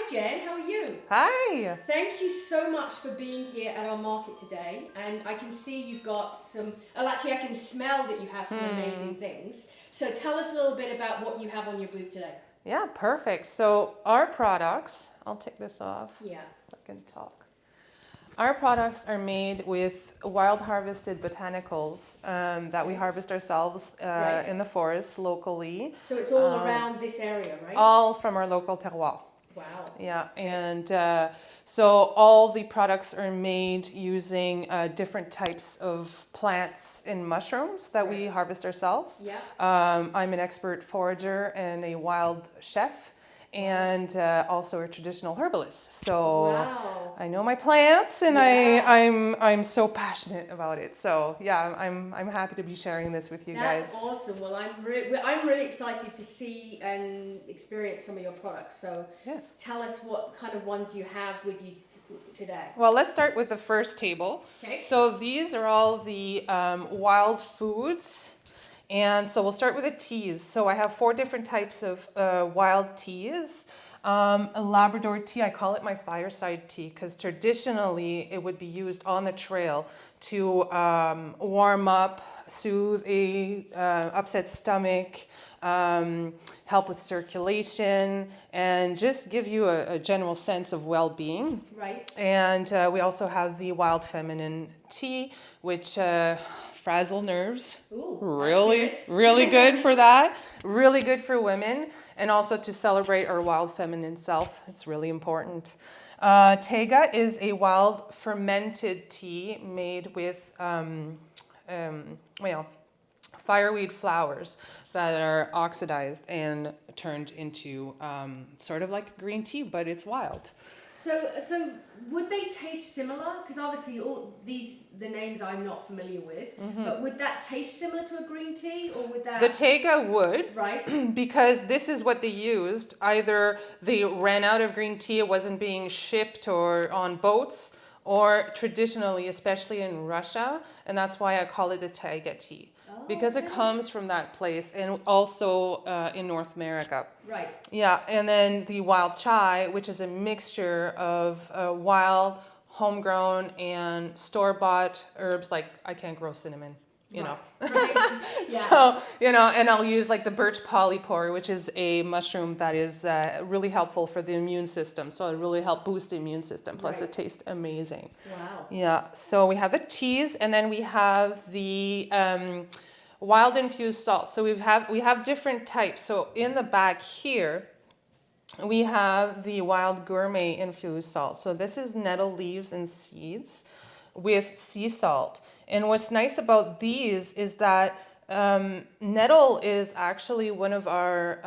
Hi Jen, how are you? Hi. Thank you so much for being here at our market today. And I can see you've got some, well actually I can smell that you have some amazing things. So tell us a little bit about what you have on your booth today. Yeah, perfect. So our products, I'll take this off Yeah. so I can talk. Our products are made with wild harvested botanicals that we harvest ourselves Right. in the forest locally, So it's all around this area, right? all from our local terroir. Wow. Yeah, and so all the products are made using different types of plants and mushrooms that we Right. harvest ourselves. Yeah. I'm an expert forager and a wild chef, and also a traditional herbalist. So Wow. I know my plants, and Yeah. I'm so passionate about it. So yeah, I'm happy to be sharing this with you That's guys. awesome. Well, I'm really excited to see and experience some of your products. So Yes. tell us what kind of ones you have with you today. Well, let's start with the first table. Okay. So these are all the wild foods. And so we'll start with the teas. So I have 4 different types of wild teas. A Labrador tea, I call it my fireside tea because traditionally it would be used on the trail to warm up, soothe a upset stomach, help with circulation, and just give you a general sense of well-being. Right. And we also have the wild feminine tea, which frazzle nerves. Ooh, Really, that's good. really good for that. Really good for women, and also to celebrate our wild feminine self. It's really important. Tega is a wild fermented tea made with well, fireweed flowers that are oxidized and turned into sort of like green tea, but it's wild. So would they taste similar? Because obviously all the names I'm not familiar with. But would that taste similar to a green tea, or would that? The Tega would, Right. because this is what they used. Either they ran out of green tea, it wasn't being shipped or on boats, or traditionally, especially in Russia, and that's why I call it the Taiga tea. Oh, Because it okay. comes from that place, and also in North America. Right. Yeah, and then the wild chai, which is a mixture of wild, homegrown, and store-bought herbs. Like I can't grow cinnamon, you know. Right. Yeah. So, and I'll use like the birch polypore, which is a mushroom that is really helpful for the immune system. So it really helps boost the immune system. Plus, Right. it tastes amazing. Wow. Yeah. So we have the teas, and then we have the wild infused salt. So we have different types. So in the back here, we have the wild gourmet infused salt. So this is nettle leaves and seeds with sea salt. And what's nice about these is that nettle is actually one of our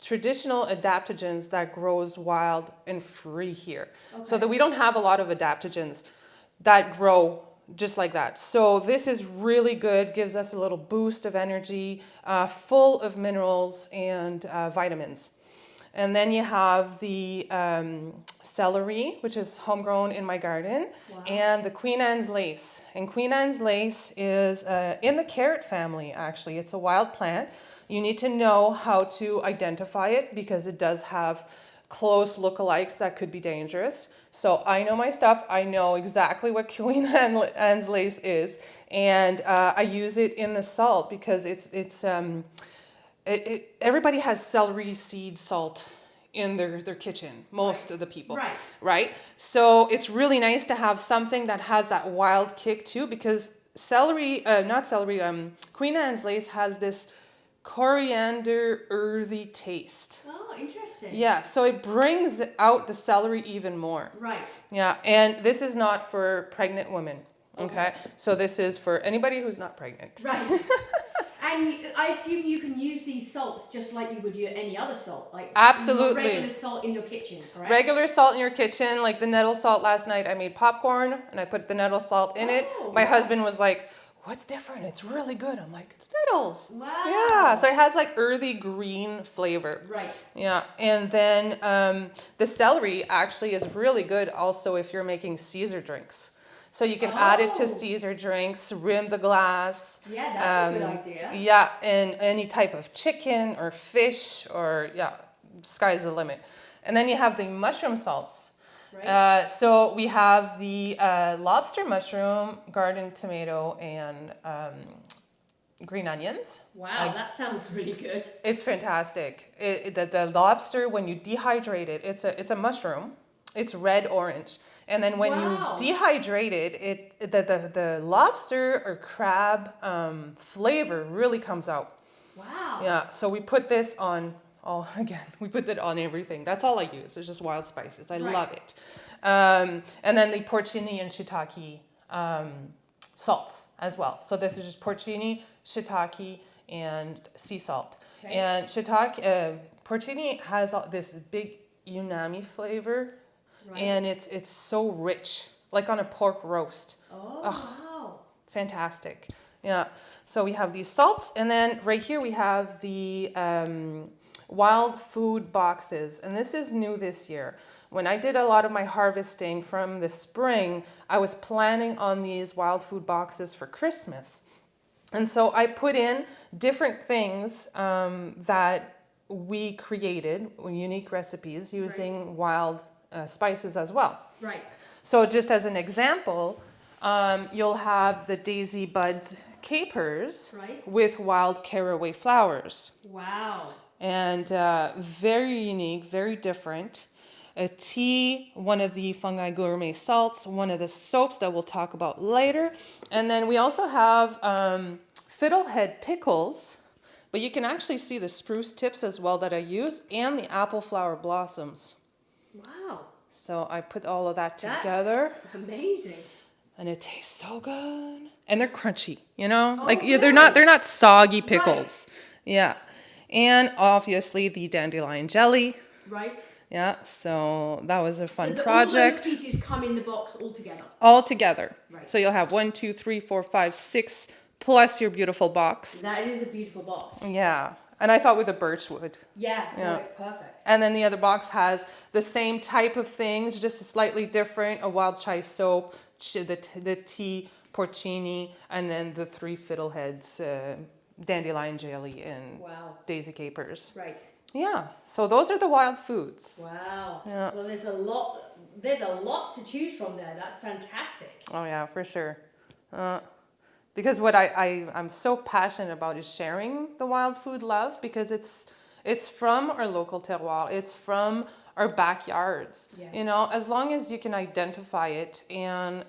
traditional adaptogens that grows wild and free here. So Okay. that we don't have a lot of adaptogens that grow just like that. So this is really good, gives us a little boost of energy, full of minerals and vitamins. And then you have the celery, which is homegrown in my garden, Wow. and the Queen Anne's lace. And Queen Anne's lace is in the carrot family, actually. It's a wild plant. You need to know how to identify it because it does have close lookalikes that could be dangerous. So I know my stuff. I know exactly what Queen Anne's lace is, and I use it in the salt because everybody has celery seed salt in their kitchen, most of the people. Right. Right? So it's really nice to have something that has that wild kick too, because Queen Anne's lace has this coriander earthy taste. Oh, interesting. Yeah, so it brings out the celery even more. Right. Yeah, and this is not for pregnant women. Okay? Okay. So this is for anybody who's not pregnant. Right. And I assume you can use these salts just like you would use any other salt, like Absolutely. your regular salt in your kitchen, correct? Regular salt in your kitchen, like the nettle salt last night. I made popcorn and I put the nettle salt in it. Oh, My wow. husband was like, "What's different? It's really good." I'm like, "It's nettles." Wow. Yeah, so it has like earthy green flavor. Right. Yeah, and then the celery actually is really good also if you're making Caesar drinks. So you can add it to Oh. Caesar drinks, rim the glass. Yeah, that's a good idea. Yeah, and any type of chicken or fish or, yeah, sky's the limit. And then you have the mushroom salts. Right. So we have the lobster mushroom, garden tomato, and green onions. Wow, that sounds really good. It's fantastic. The lobster, when you dehydrate it, it's a mushroom. It's red orange, and then when Wow. you dehydrate it, the lobster or crab flavor really comes out. Wow. Yeah. So we put this on. We put it on everything. That's all I use. It's just wild spices. I love it. And then the porcini and shiitake salts as well. So this is just porcini, shiitake, and sea salt. Okay. And shiitake, porcini has this big umami flavor, and it's so rich, like on a pork roast. Oh, wow. Fantastic. Yeah. So we have these salts, and then right here we have the wild food boxes, and this is new this year. When I did a lot of my harvesting from the spring, I was planning on these wild food boxes for Christmas. And so I put in different things that we created, unique recipes using wild spices as well. Right. So just as an example, you'll have the daisy buds capers with wild caraway flowers. Wow. And very unique, very different. A tea, one of the fungi gourmet salts, one of the soaps that we'll talk about later. And then we also have fiddlehead pickles, but you can actually see the spruce tips as well that I use, and the apple flower blossoms. Wow. So I put all of that together. That's amazing. And it tastes so good. And they're crunchy, you know? Really? they're not soggy pickles. Yeah. And obviously the dandelion jelly. Right. Yeah, so that was a fun So project. all those pieces come in the box all together? All together. Right. So you'll have 1, 2, 3, 4, 5, 6, plus your beautiful box. That is a beautiful box. Yeah. And I thought with a birch wood. Yeah, no, it's perfect. And then the other box has the same type of things, just slightly different. A wild chai soap, the tea, porcini, and then the 3 fiddleheads, dandelion jelly, and daisy capers. Right. Yeah, so those are the wild foods. Wow. Yeah. Well, there's a lot to choose from there. That's fantastic. Oh yeah, for sure. Because what I'm so passionate about is sharing the wild food love, because it's from our local terroir. It's from our backyards. Yeah. You know, as long as you can identify it and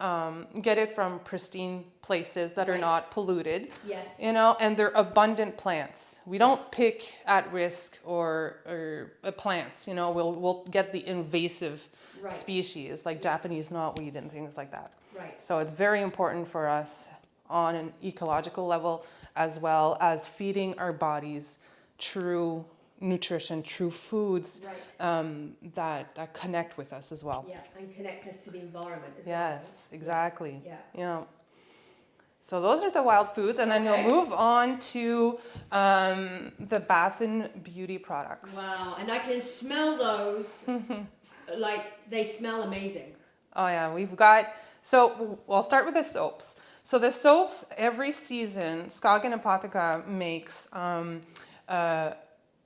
get it from pristine places that are not polluted. Yes. You know, and they're abundant plants. We don't pick at risk or plants. You know, we'll get the invasive species like Japanese knotweed and things like that. Right. So it's very important for us on an ecological level, as well as feeding our bodies true nutrition, true foods that connect with us as well. Yeah, and connect us to the environment as well. Yes, exactly. Yeah. So those are the wild foods, and then you'll move on to the bath and beauty products. Wow, and I can smell those, like they smell amazing. Oh yeah, we've got, so I'll start with the soaps. So the soaps, every season, Skogen Apothica makes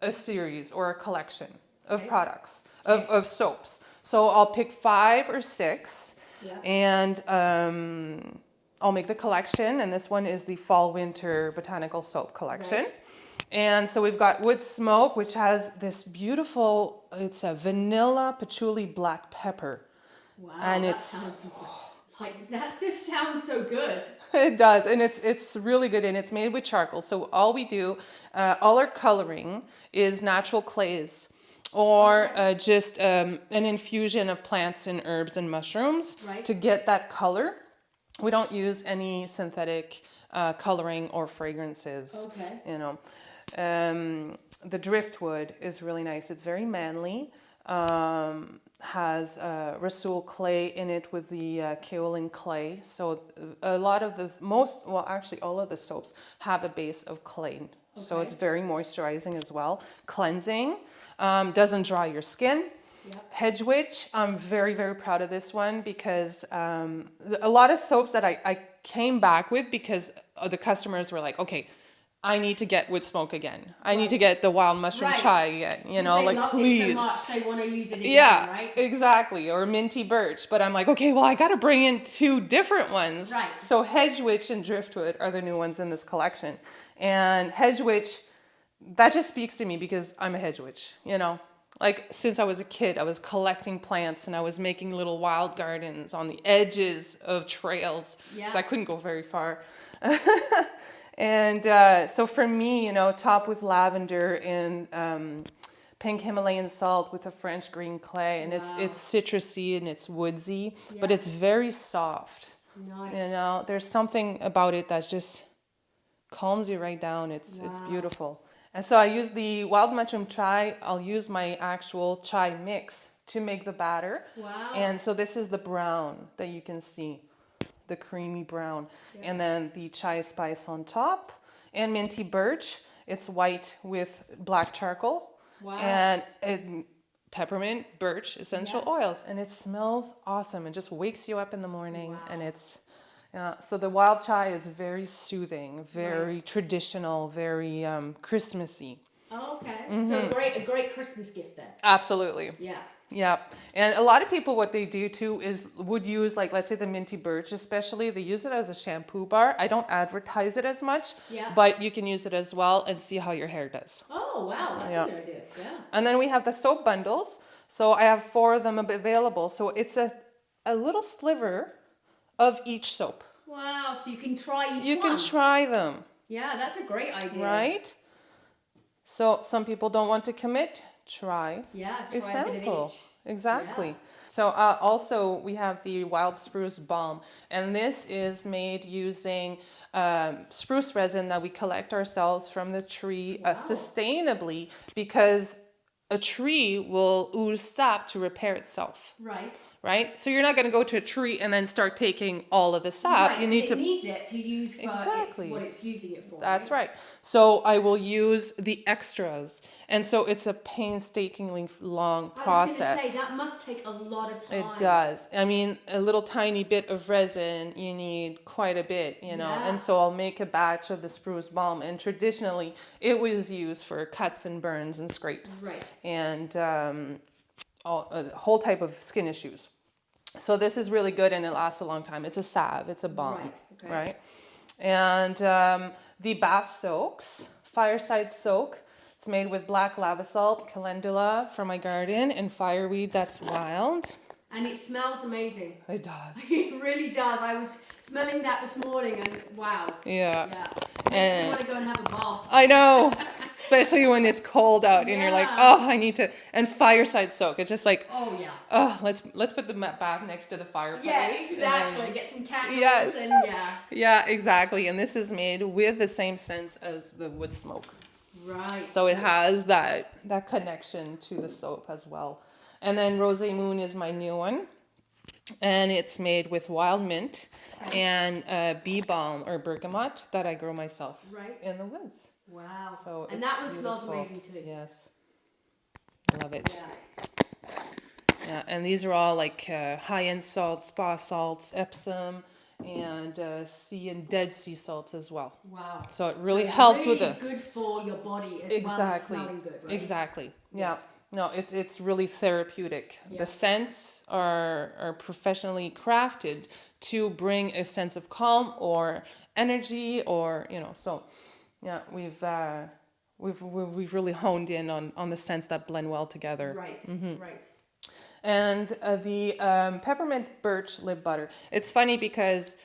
a series or a collection of products, of soaps. So I'll pick 5 or 6, and I'll make the collection, and this one is the Fall Winter Botanical Soap Collection. Right. And so we've got Wood Smoke, which has this beautiful, it's a vanilla patchouli black pepper. Wow, and that just sounds so good. It does, and it's really good, and it's made with charcoal. So all we do, all our coloring is natural clays, or just an infusion of plants and herbs and mushrooms to get that color. We don't use any synthetic coloring or fragrances. Okay. You know, the driftwood is really nice. It's very manly. Has Rasool clay in it with the kaolin clay. So a lot of all of the soaps have a base of clay. Okay. So it's very moisturizing as well. Cleansing, doesn't dry your skin. Yep. Hedge Witch, I'm very, very proud of this one, because a lot of soaps that I came back with because the customers were like, okay, I need to get wood smoke again. I need to get the wild mushroom chai again. You know, they like loved please. it so much, they want to use it again, Yeah, right? exactly. Or minty birch. But I'm like, okay, well, I got to bring in 2 different ones. Right. So hedge witch and driftwood are the new ones in this collection. And hedge witch, that just speaks to me because I'm a hedge witch, you know. Like since I was a kid, I was collecting plants and I was making little wild gardens on the edges of trails because I couldn't go very far. And so for me, you know, top with lavender and pink Himalayan salt with a French green clay, and it's citrusy and it's woodsy, but it's very soft. Nice. You know, there's something about it that just calms you right down. It's beautiful. And so I use the wild mushroom chai. I'll use my actual chai mix to make the batter. Wow. And so this is the brown that you can see, the creamy brown. Yeah. And then the chai spice on top and minty birch. It's white with black charcoal. Wow. And peppermint, birch, essential oils. And it smells awesome. It just wakes you up in the morning. And it's... so the wild chai is very soothing, very traditional, very Christmassy. Oh, okay. So a great Christmas gift then. Absolutely. Yeah. Yeah. And a lot of people, what they do too is would use, like, let's say the minty birch especially, they use it as a shampoo bar. I don't advertise it as much, but you can use it as well and see how your hair does. Oh, wow. That's a good idea. Yeah. And then we have the soap bundles. So I have 4 of them available. So it's a little sliver of each soap. Wow, so you can try each one. You can try them. Yeah, that's a great idea. Right? So some people don't want to commit. Try. Yeah, try it's a simple. bit of each. Exactly. Yeah. So also we have the wild spruce balm, and this is made using spruce resin that we collect ourselves from the tree sustainably, because a tree will ooze sap to repair itself. Right. Right? So you're not going to go to a tree and then start taking all of the sap. Right, You need it needs it to use for what it's using it for. That's right. So I will use the extras. And so it's a painstakingly long process. I was going to say, that must take a lot of time. It does. I mean, a little tiny bit of resin, you need quite a bit, you know. And so I'll make a batch of the spruce balm. And traditionally, it was used for cuts and burns and scrapes. Right. And a whole type of skin issues. So this is really good and it lasts a long time. It's a salve, it's a balm, right? And the bath soaks, fireside soak. It's made with black lava salt, calendula from my garden, and fireweed that's wild. And it smells amazing. It does. It really does. I was smelling that this morning and wow. Yeah. Makes me want to go and have a bath. I know. Especially when it's cold out and you're like, oh, I need to. And fireside soak. It's just like, let's put the bath next to the fireplace. Yeah, exactly. Get some candles. Yes. And Yeah, exactly. And this is made with the same scents as the wood smoke. Right. So it has that connection to the soap as well. And then Rose Moon is my new one. And it's made with wild mint and bee balm or bergamot that I grow myself in the woods. Wow. So and that one smells amazing too. Yes. I love it. Yeah, and these are all like high-end salts, spa salts, Epsom, and sea and Dead Sea salts as well. Wow. So it really helps with it's good for your body as well as smelling good, right? Exactly. Yeah. No, it's really therapeutic. Yeah. The scents are professionally crafted to bring a sense of calm or energy, or so yeah, we've really honed in on the scents that blend well together. Right. Right. And the peppermint birch lip butter. It's funny because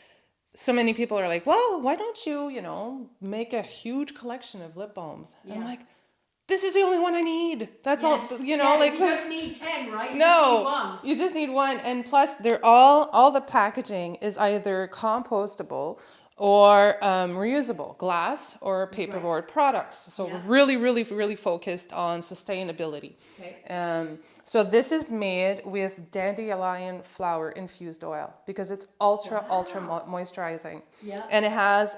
so many people are like, well, why don't you make a huge collection of lip balms? Yeah. And I'm like, this is the only one I need. That's all, like. You don't need 10, right? You just need one. And plus, they're all the packaging is either compostable or reusable, glass or paperboard products. So we're really, really, really focused on sustainability. Okay. So this is made with dandelion flower infused oil because it's ultra moisturizing. Yeah. And it has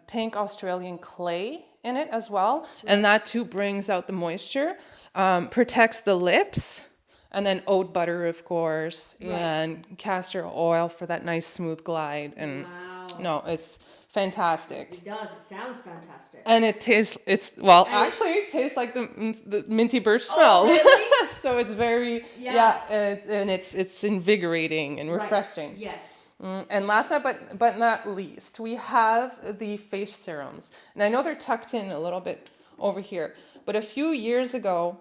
pink Australian clay in it as well, and that too brings out the moisture, protects the lips, and then oat butter, of course, and castor oil for that nice smooth glide. And no, it's fantastic. It does. It sounds fantastic. And it tastes, actually it tastes like the minty birch smells. Really? So it's very, it's invigorating and refreshing. Right. Yes. And last but not least, we have the face serums. And I know they're tucked in a little bit over here, but a few years ago,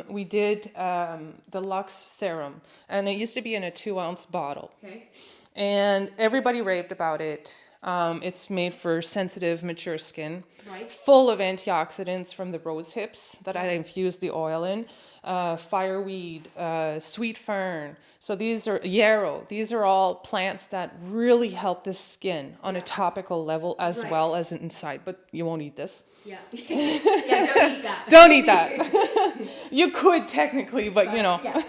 we did the Luxe serum, and it used to be in a 2-ounce bottle. Okay. And everybody raved about it. It's made for sensitive, mature skin, Right. full of antioxidants from the rose hips that I infused the oil in, fireweed, sweet fern. So these are yarrow. These are all plants that really help the skin on a topical level as well as inside. But you won't eat this. Yeah. Yeah, don't eat that. Don't eat that. You could technically, but you know. Yeah.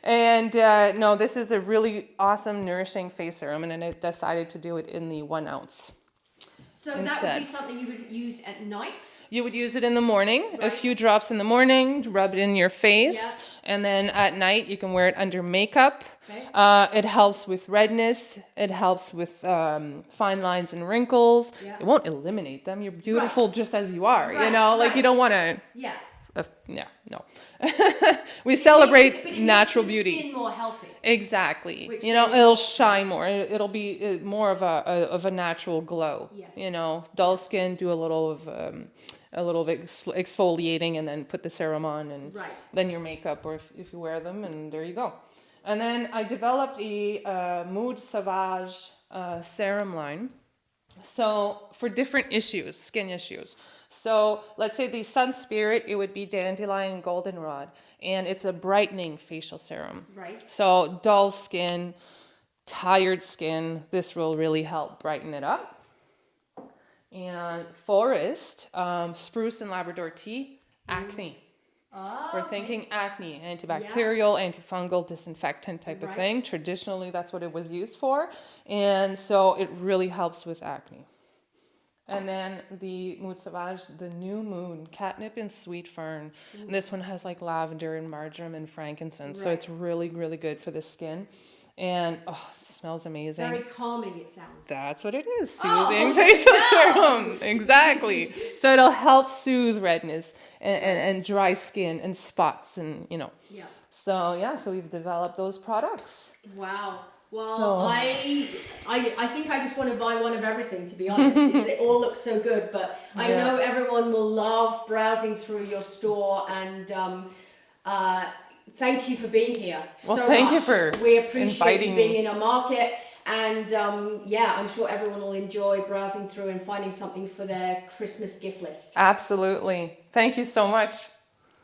And no, this is a really awesome, nourishing face serum, and I decided to do it in the 1 ounce. So that would be something you would use at night? You would use it in the morning, a few drops in the morning, rub it in your face, and then at night you can wear it under makeup. Okay. It helps with redness. It helps with fine lines and wrinkles. Yeah. It won't eliminate them. You're beautiful just as you are. You know, like you don't want to. Yeah. No. We celebrate natural beauty. Skin more healthy. Exactly. You know, it'll shine more. It'll be more of a natural glow. Yes. You know, dull skin, do a little of exfoliating, and then put the serum on, and then your makeup, or if you wear them, and there you go. And then I developed a Mood Sauvage serum line. So for different issues, skin issues. So let's say the Sun Spirit, it would be dandelion and goldenrod, and it's a brightening facial serum. Right. So dull skin, tired skin, this will really help brighten it up. And Forest, spruce and Labrador tea, acne. Oh, we're thinking acne, antibacterial, antifungal, disinfectant type of thing. Traditionally, that's what it was used for. And so it really helps with acne. And then the Mood Sauvage, the New Moon, catnip and sweet fern. And this one has like lavender and marjoram and frankincense. So it's really, really good for the skin. And it smells amazing. Very calming, it sounds. That's what it is. Soothing facial serum. Exactly. So it'll help soothe redness and dry skin and spots, and you know. Yeah. So we've developed those products. Wow. Well, I think I just want to buy one of everything, to be honest, because it all looks so good. But I know everyone will love browsing through your store, and thank you for being here. Well, thank you for we appreciate inviting you being me in our market, and I'm sure everyone will enjoy browsing through and finding something for their Christmas gift list. Absolutely. Thank you so much.